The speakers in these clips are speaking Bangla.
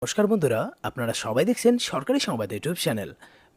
নমস্কার বন্ধুরা, আপনারা সবাই দেখছেন সরকারি সংবাদ ইউটিউব চ্যানেল।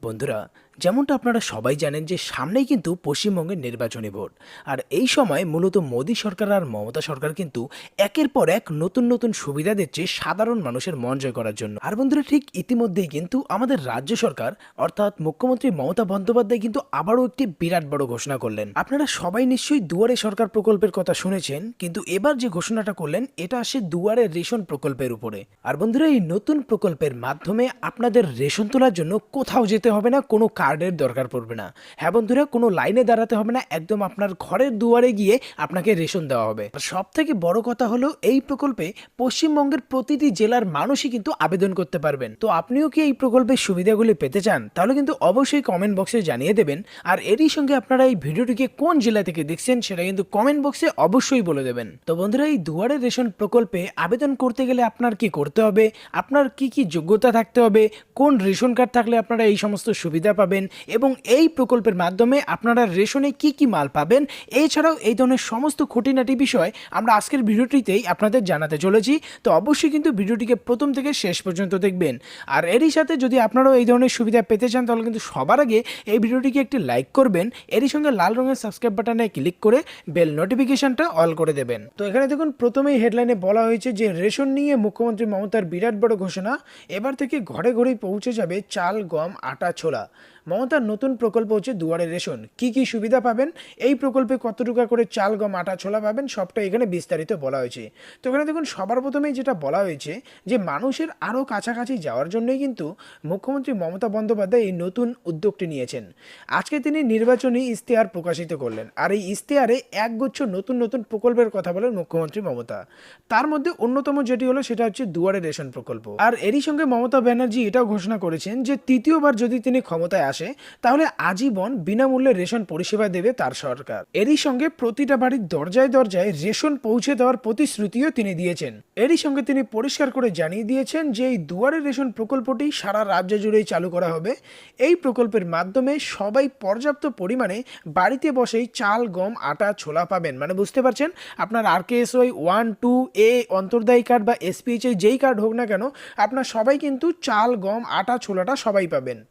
বন্ধুরা, যেমনটা আপনারা সবাই জানেন যে সামনেই কিন্তু পশ্চিমবঙ্গের নির্বাচনী ভোট। আর এই সময় মূলত মোদী সরকার আর মমতা সরকার কিন্তু একের পর এক নতুন নতুন সুবিধা দিচ্ছে সাধারণ মানুষের মন জয় করার জন্য। আর বন্ধুরা, ঠিক ইতিমধ্যেই কিন্তু আমাদের রাজ্য সরকার অর্থাৎ মুখ্যমন্ত্রী মমতা বন্দ্যোপাধ্যায় কিন্তু আবারও একটি বিরাট বড় ঘোষণা করলেন। আপনারা সবাই নিশ্চয়ই দুয়ারে সরকার প্রকল্পের কথা শুনেছেন, কিন্তু এবার যে ঘোষণাটা করলেন এটা আসে দুয়ারে রেশন প্রকল্পের উপরে। আর বন্ধুরা, এই নতুন প্রকল্পের মাধ্যমে আপনাদের রেশন তোলার জন্য কোথাও যেতে হবে না, কোনো কার্ডের দরকার পড়বে না। হ্যাঁ বন্ধুরা, কোনো লাইনে দাঁড়াতে হবে না, একদম আপনার ঘরের দুয়ারে গিয়ে আপনাকে রেশন দেওয়া হবে। সব থেকে বড় কথা হলো এই প্রকল্পে পশ্চিমবঙ্গের প্রতিটি জেলার মানুষই কিন্তু আবেদন করতে পারবেন। তো আপনিও কি এই প্রকল্পের সুবিধাগুলি পেতে চান? তাহলে কিন্তু অবশ্যই কমেন্ট বক্সে জানিয়ে দেবেন। আর এরই সঙ্গে আপনারা এই ভিডিওটিকে কোন জেলা থেকে দেখছেন সেটা কিন্তু কমেন্ট বক্সে অবশ্যই বলে দেবেন। তো বন্ধুরা, এই দুয়ারে রেশন প্রকল্পে আবেদন করতে গেলে আপনার কি করতে হবে, আপনার কি কি যোগ্যতা থাকতে হবে, কোন রেশন কার্ড থাকলে আপনারা এই সমস্ত সুবিধা পাবেন এবং এই প্রকল্পের মাধ্যমে আপনারা রেশনে কি কি মাল পাবেন, এছাড়াও এই ধরনের সমস্ত খুঁটিনাটি বিষয় আমরা আজকের ভিডিওটিতেই আপনাদের জানাতে চলেছি। তো অবশ্যই কিন্তু ভিডিওটিকে প্রথম থেকে শেষ পর্যন্ত দেখবেন। আর এরই সাথে যদি আপনারাও এই ধরনের সুবিধা পেতে চান তাহলে কিন্তু সবার আগে এই ভিডিওটিকে একটি লাইক করবেন, এরই সঙ্গে লাল রঙের সাবস্ক্রাইব বাটনে ক্লিক করে বেল নোটিফিকেশনটা অল করে দেবেন। তো এখানে দেখুন প্রথমেই হেডলাইনে বলা হয়েছে যে রেশন নিয়ে মুখ্যমন্ত্রী মমতার বিরাট বড় ঘোষণা, এবার থেকে ঘরে ঘরেই পৌঁছে যাবে চাল, গম, আটা, ছোলা। মমতার নতুন প্রকল্প হচ্ছে দুয়ারে রেশন। কি কি সুবিধা পাবেন, এই প্রকল্পে কত টাকা করে চাল, গম, আটা, ছোলা পাবেন, সবটা এখানে বিস্তারিত বলা হয়েছে। তো এখানে দেখুন সবার প্রথমেই যেটা বলা হয়েছে যে মানুষের আরও কাছাকাছি যাওয়ার জন্যই কিন্তু মুখ্যমন্ত্রী মমতা বন্দ্যোপাধ্যায় এই নতুন উদ্যোগটি নিয়েছেন। আজকে তিনি নির্বাচনী ইশতেহার প্রকাশিত করলেন, আর এই ইশতেহারে একগুচ্ছ নতুন নতুন প্রকল্পের কথা বলেন মুখ্যমন্ত্রী মমতা। তার মধ্যে অন্যতম যেটি হলো সেটা হচ্ছে দুয়ারে রেশন প্রকল্প। আর এরই সঙ্গে মমতা ব্যানার্জি এটাও ঘোষণা করেছেন যে তৃতীয়বার যদি তিনি ক্ষমতায় আসে তাহলে আজীবন বিনামূল্যে রেশন পরিষেবা দেবে তার সরকার। এরই সঙ্গে প্রতিটা বাড়ির দরজায় দরজায় রেশন পৌঁছে দেওয়ার প্রতিশ্রুতিও তিনি দিয়েছেন। এরই সঙ্গে তিনি পরিষ্কার করে জানিয়ে দিয়েছেন যে এই দুয়ারে রেশন প্রকল্পটি সারা রাজ্য জুড়েই চালু করা হবে। এই প্রকল্পের মাধ্যমে সবাই পর্যাপ্ত পরিমাণে বাড়িতে বসেই চাল, গম, আটা, ছোলা পাবেন। মানে বুঝতে পারছেন, আপনার RKSY 1, 2, এ অন্তর্দায়ী কার্ড বা SPHI যেই কার্ড হোক না কেন, আপনার সবাই কিন্তু চাল, গম, আটা, ছোলাটা সবাই পাবেন।